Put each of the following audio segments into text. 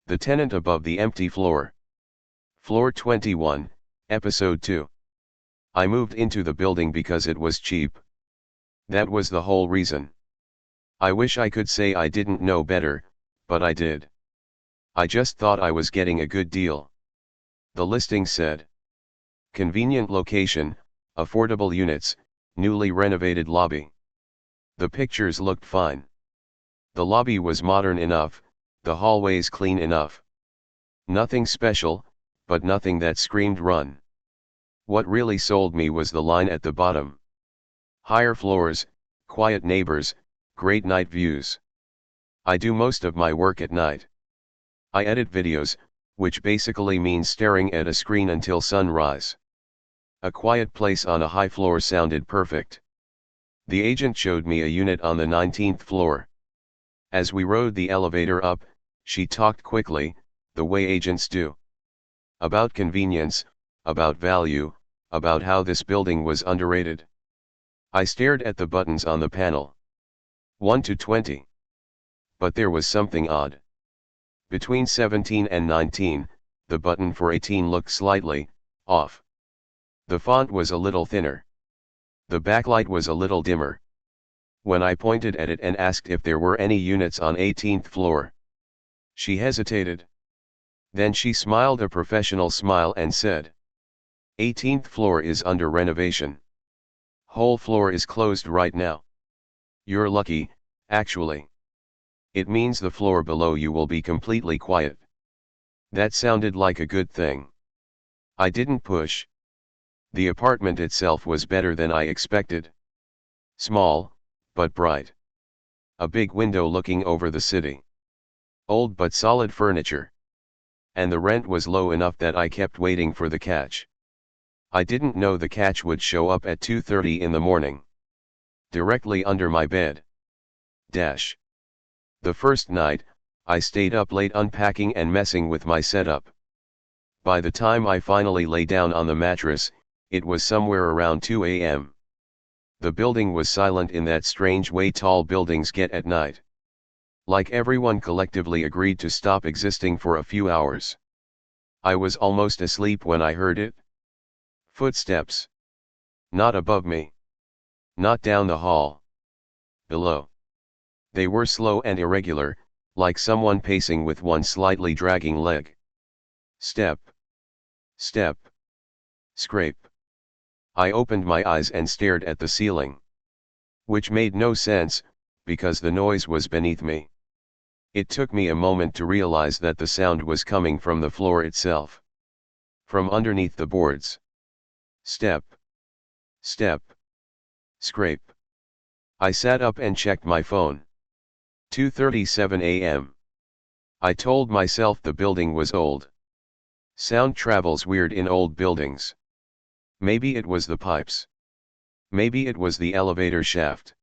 The tenant above the empty floor. Floor 21, Episode 2. I moved into the building because it was cheap. That was the whole reason. I wish I could say I didn't know better, but I did. I just thought I was getting a good deal. The listing said. Convenient location, affordable units, newly renovated lobby. The pictures looked fine. The lobby was modern enough, the hallways clean enough. Nothing special, but nothing that screamed run. What really sold me was the line at the bottom. Higher floors, quiet neighbors, great night views. I do most of my work at night. I edit videos, which basically means staring at a screen until sunrise. A quiet place on a high floor sounded perfect. The agent showed me a unit on the 19th floor. As we rode the elevator up, she talked quickly, the way agents do. About convenience, about value, about how this building was underrated. I stared at the buttons on the panel. 1 to 20. But there was something odd. Between 17 and 19, the button for 18 looked slightly off. The font was a little thinner. The backlight was a little dimmer. When I pointed at it and asked if there were any units on 18th floor, she hesitated. Then she smiled a professional smile and said, 18th floor is under renovation. Whole floor is closed right now. You're lucky, actually. It means the floor below you will be completely quiet. That sounded like a good thing. I didn't push. The apartment itself was better than I expected. Small, but bright. A big window looking over the city. Old but solid furniture. And the rent was low enough that I kept waiting for the catch. I didn't know the catch would show up at 2:30 in the morning. Directly under my bed. The first night, I stayed up late unpacking and messing with my setup. By the time I finally lay down on the mattress, it was somewhere around 2 a.m. The building was silent in that strange way tall buildings get at night. Like everyone collectively agreed to stop existing for a few hours. I was almost asleep when I heard it. Footsteps. Not above me. Not down the hall. Below. They were slow and irregular, like someone pacing with one slightly dragging leg. Step. Step. Scrape. I opened my eyes and stared at the ceiling. Which made no sense, because the noise was beneath me. It took me a moment to realize that the sound was coming from the floor itself. From underneath the boards. Step. Step. Scrape. I sat up and checked my phone. 2:37 a.m. I told myself the building was old. Sound travels weird in old buildings. Maybe it was the pipes. Maybe it was the elevator shaft.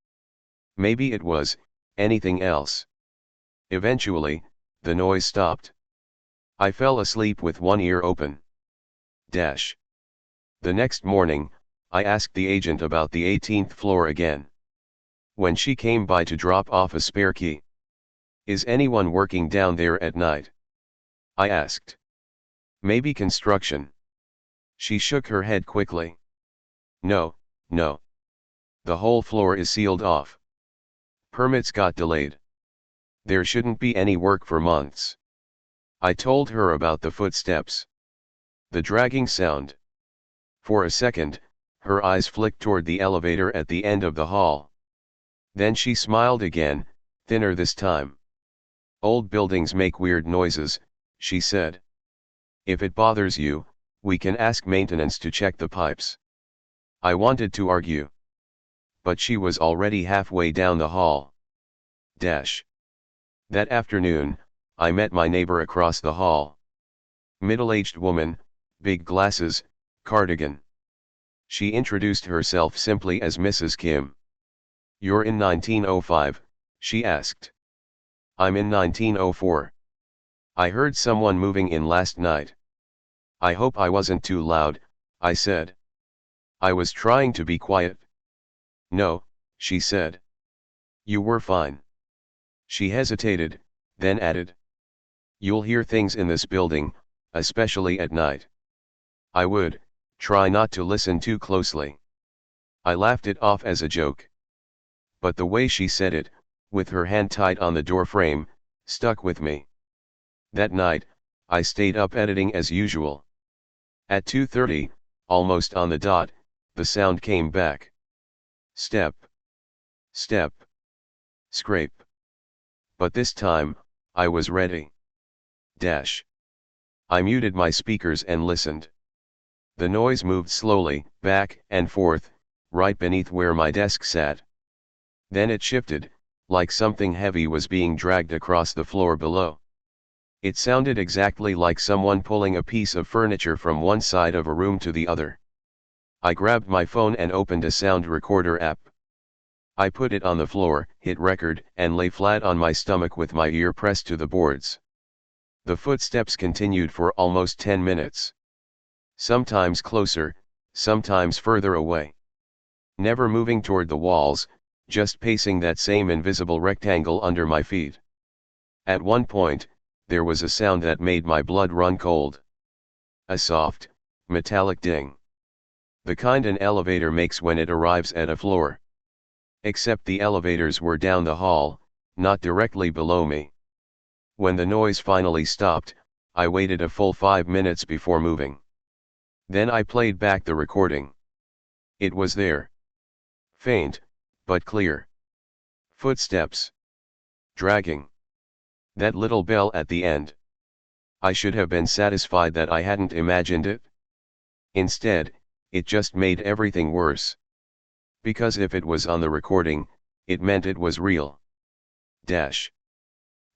Maybe it was anything else. Eventually, the noise stopped. I fell asleep with one ear open. The next morning, I asked the agent about the 18th floor again. When she came by to drop off a spare key. Is anyone working down there at night? I asked. Maybe construction. She shook her head quickly. No, no. The whole floor is sealed off. Permits got delayed. There shouldn't be any work for months. I told her about the footsteps. The dragging sound. For a second, her eyes flicked toward the elevator at the end of the hall. Then she smiled again, thinner this time. Old buildings make weird noises, she said. If it bothers you, we can ask maintenance to check the pipes. I wanted to argue. But she was already halfway down the hall. That afternoon, I met my neighbor across the hall. Middle-aged woman, big glasses, cardigan. She introduced herself simply as Mrs. Kim. You're in 1905, she asked. I'm in 1904. I heard someone moving in last night. I hope I wasn't too loud, I said. I was trying to be quiet. No, she said. You were fine. She hesitated, then added. You'll hear things in this building, especially at night. I would try not to listen too closely. I laughed it off as a joke. But the way she said it, with her hand tight on the door frame, stuck with me. That night, I stayed up editing as usual. At 2:30, almost on the dot, the sound came back. Step. Step. Scrape. But this time, I was ready. Dash. I muted my speakers and listened. The noise moved slowly, back and forth, right beneath where my desk sat. Then it shifted, like something heavy was being dragged across the floor below. It sounded exactly like someone pulling a piece of furniture from one side of a room to the other. I grabbed my phone and opened a sound recorder app. I put it on the floor, hit record, and lay flat on my stomach with my ear pressed to the boards. The footsteps continued for almost 10 minutes. Sometimes closer, sometimes further away. Never moving toward the walls, just pacing that same invisible rectangle under my feet. At one point, there was a sound that made my blood run cold. A soft, metallic ding. The kind an elevator makes when it arrives at a floor. Except the elevators were down the hall, not directly below me. When the noise finally stopped, I waited a full 5 minutes before moving. Then I played back the recording. It was there. Faint, but clear. Footsteps. Dragging. That little bell at the end. I should have been satisfied that I hadn't imagined it. Instead, it just made everything worse. Because if it was on the recording, it meant it was real. Dash.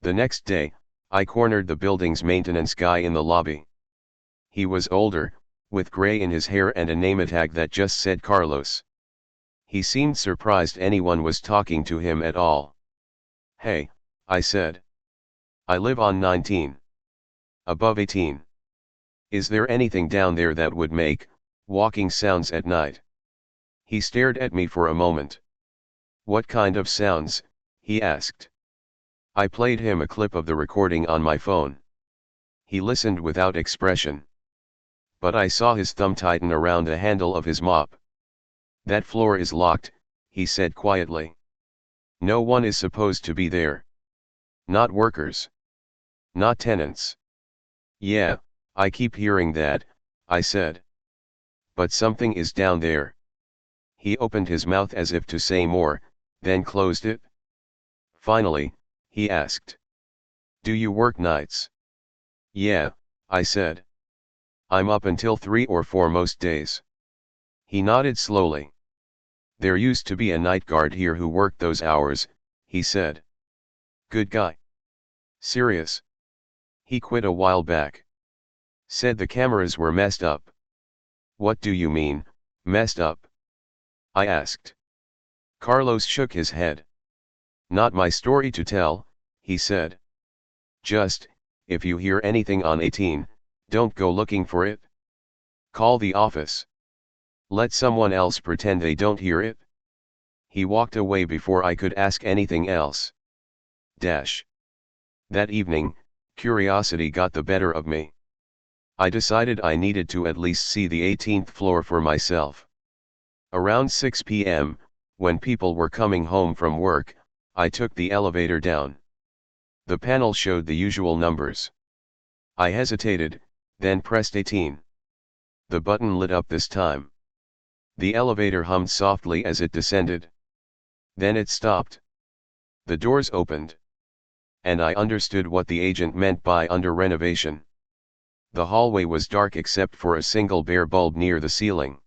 The next day, I cornered the building's maintenance guy in the lobby. He was older, with gray in his hair and a name tag that just said Carlos. He seemed surprised anyone was talking to him at all. Hey, I said. I live on 19. Above 18. Is there anything down there that would make walking sounds at night? He stared at me for a moment. What kind of sounds? He asked. I played him a clip of the recording on my phone. He listened without expression. But I saw his thumb tighten around the handle of his mop. That floor is locked, he said quietly. No one is supposed to be there. Not workers. Not tenants. Yeah, I keep hearing that, I said. But something is down there. He opened his mouth as if to say more, then closed it. Finally, he asked. Do you work nights? Yeah, I said. I'm up until 3 or 4 most days. He nodded slowly. There used to be a night guard here who worked those hours, he said. Good guy. Serious. He quit a while back. Said the cameras were messed up. What do you mean, messed up? I asked. Carlos shook his head. Not my story to tell, he said. Just, if you hear anything on 18, don't go looking for it. Call the office. Let someone else pretend they don't hear it. He walked away before I could ask anything else. Dash. That evening, curiosity got the better of me. I decided I needed to at least see the 18th floor for myself. Around 6 p.m., when people were coming home from work, I took the elevator down. The panel showed the usual numbers. I hesitated, then pressed 18. The button lit up this time. The elevator hummed softly as it descended. Then it stopped. The doors opened. And I understood what the agent meant by under renovation. The hallway was dark except for a single bare bulb near the ceiling.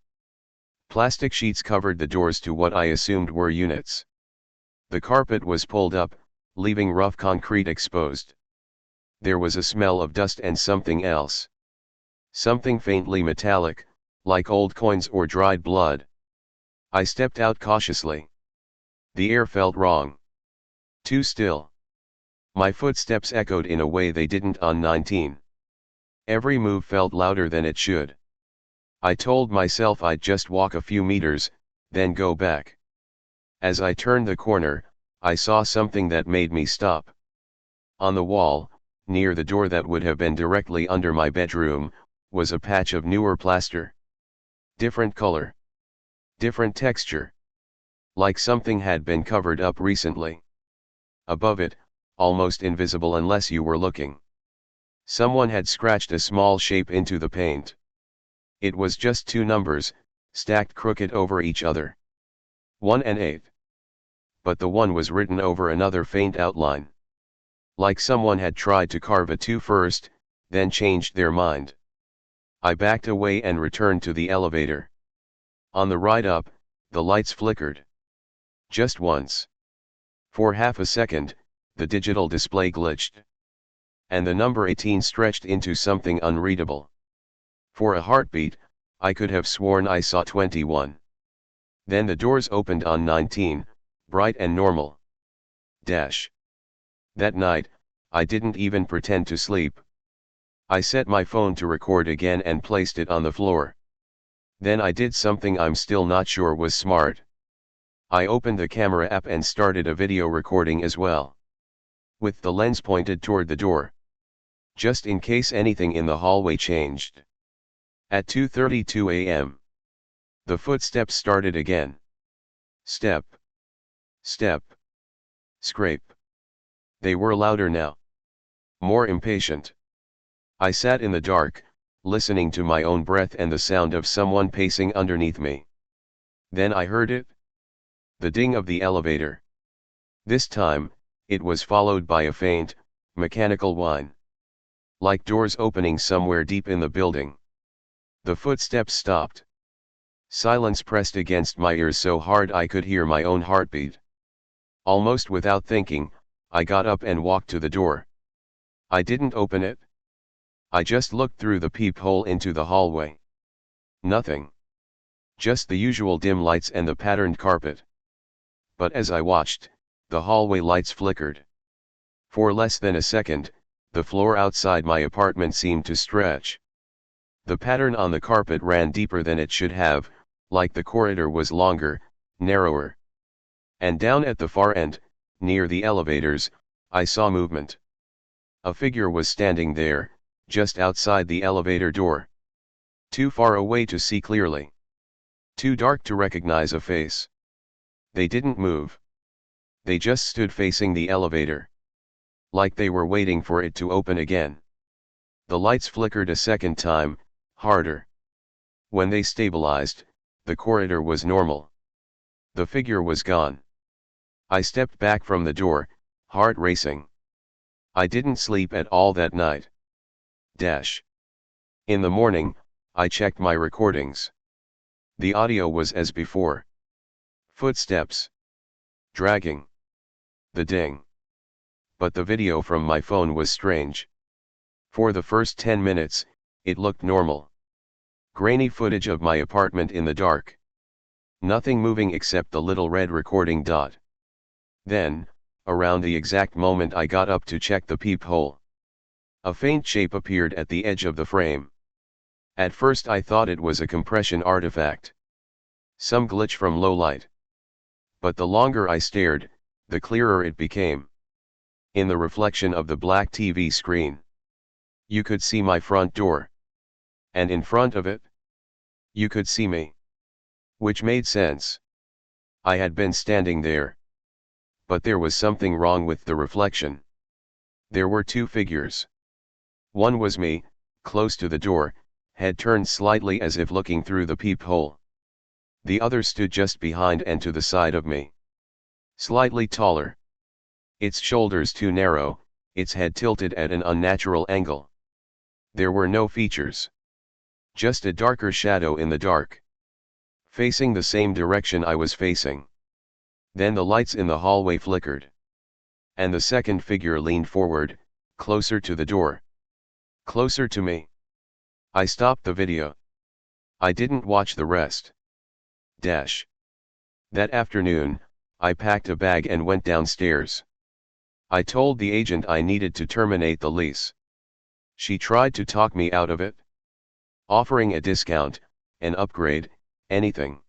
Plastic sheets covered the doors to what I assumed were units. The carpet was pulled up, leaving rough concrete exposed. There was a smell of dust and something else. Something faintly metallic, like old coins or dried blood. I stepped out cautiously. The air felt wrong. Too still. My footsteps echoed in a way they didn't on 19. Every move felt louder than it should. I told myself I'd just walk a few meters, then go back. As I turned the corner, I saw something that made me stop. On the wall, near the door that would have been directly under my bedroom, was a patch of newer plaster. Different color. Different texture. Like something had been covered up recently. Above it, almost invisible unless you were looking. Someone had scratched a small shape into the paint. It was just two numbers, stacked crooked over each other. 1 and 8. But the one was written over another faint outline. Like someone had tried to carve a 2 first, then changed their mind. I backed away and returned to the elevator. On the ride up, the lights flickered. Just once. For half a second, the digital display glitched. And the number 18 stretched into something unreadable. For a heartbeat, I could have sworn I saw 21. Then the doors opened on 19, bright and normal. That night, I didn't even pretend to sleep. I set my phone to record again and placed it on the floor. Then I did something I'm still not sure was smart. I opened the camera app and started a video recording as well. With the lens pointed toward the door. Just in case anything in the hallway changed. At 2:32 a.m. The footsteps started again. Step. Step. Scrape. They were louder now. More impatient. I sat in the dark, listening to my own breath and the sound of someone pacing underneath me. Then I heard it. The ding of the elevator. This time, it was followed by a faint, mechanical whine. Like doors opening somewhere deep in the building. The footsteps stopped. Silence pressed against my ears so hard I could hear my own heartbeat. Almost without thinking, I got up and walked to the door. I didn't open it. I just looked through the peephole into the hallway. Nothing. Just the usual dim lights and the patterned carpet. But as I watched, the hallway lights flickered. For less than a second, the floor outside my apartment seemed to stretch. The pattern on the carpet ran deeper than it should have, like the corridor was longer, narrower. And down at the far end, near the elevators, I saw movement. A figure was standing there, just outside the elevator door. Too far away to see clearly. Too dark to recognize a face. They didn't move. They just stood facing the elevator. Like they were waiting for it to open again. The lights flickered a second time, harder. When they stabilized, the corridor was normal. The figure was gone. I stepped back from the door, heart racing. I didn't sleep at all that night. In the morning, I checked my recordings. The audio was as before. Footsteps. Dragging. The ding. But the video from my phone was strange. For the first 10 minutes, it looked normal. Grainy footage of my apartment in the dark. Nothing moving except the little red recording dot. Then, around the exact moment I got up to check the peephole, a faint shape appeared at the edge of the frame. At first I thought it was a compression artifact. Some glitch from low light. But the longer I stared, the clearer it became. In the reflection of the black TV screen, you could see my front door. And in front of it, you could see me. Which made sense. I had been standing there. But there was something wrong with the reflection. There were two figures. One was me, close to the door, head turned slightly as if looking through the peephole. The other stood just behind and to the side of me. Slightly taller. Its shoulders too narrow, its head tilted at an unnatural angle. There were no features. Just a darker shadow in the dark. Facing the same direction I was facing. Then the lights in the hallway flickered. And the second figure leaned forward, closer to the door. Closer to me. I stopped the video. I didn't watch the rest. That afternoon, I packed a bag and went downstairs. I told the agent I needed to terminate the lease. She tried to talk me out of it. Offering a discount, an upgrade, anything.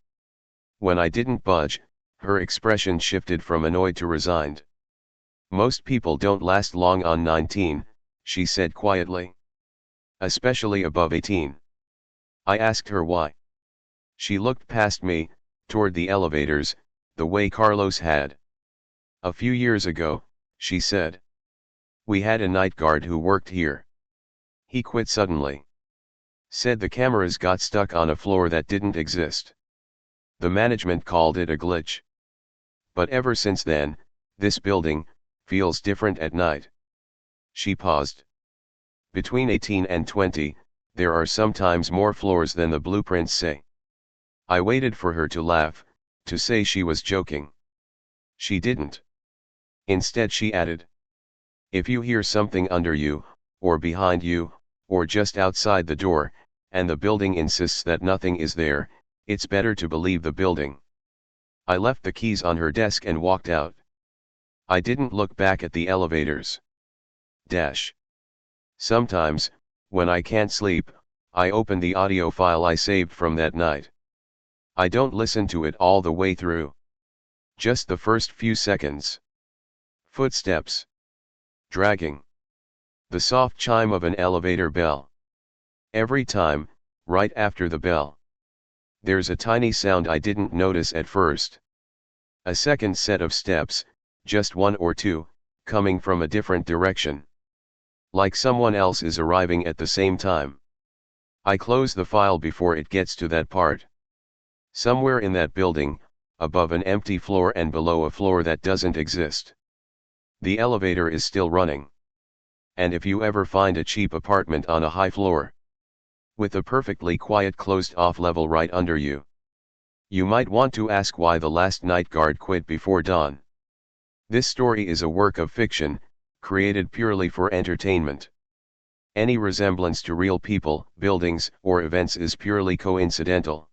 When I didn't budge, her expression shifted from annoyed to resigned. Most people don't last long on 19, she said quietly. Especially above 18. I asked her why. She looked past me, toward the elevators, the way Carlos had. A few years ago, she said. We had a night guard who worked here. He quit suddenly. Said the cameras got stuck on a floor that didn't exist. The management called it a glitch. But ever since then, this building feels different at night. She paused. Between 18 and 20, there are sometimes more floors than the blueprints say. I waited for her to laugh, to say she was joking. She didn't. Instead she added. If you hear something under you, or behind you, or just outside the door, and the building insists that nothing is there, it's better to believe the building. I left the keys on her desk and walked out. I didn't look back at the elevators. Sometimes, when I can't sleep, I open the audio file I saved from that night. I don't listen to it all the way through. Just the first few seconds. Footsteps. Dragging. The soft chime of an elevator bell. Every time, right after the bell. There's a tiny sound I didn't notice at first. A second set of steps, just one or two, coming from a different direction. Like someone else is arriving at the same time. I close the file before it gets to that part. Somewhere in that building, above an empty floor and below a floor that doesn't exist. The elevator is still running. And if you ever find a cheap apartment on a high floor, with a perfectly quiet closed-off level right under you, you might want to ask why the last night guard quit before dawn. This story is a work of fiction, created purely for entertainment. Any resemblance to real people, buildings, or events is purely coincidental.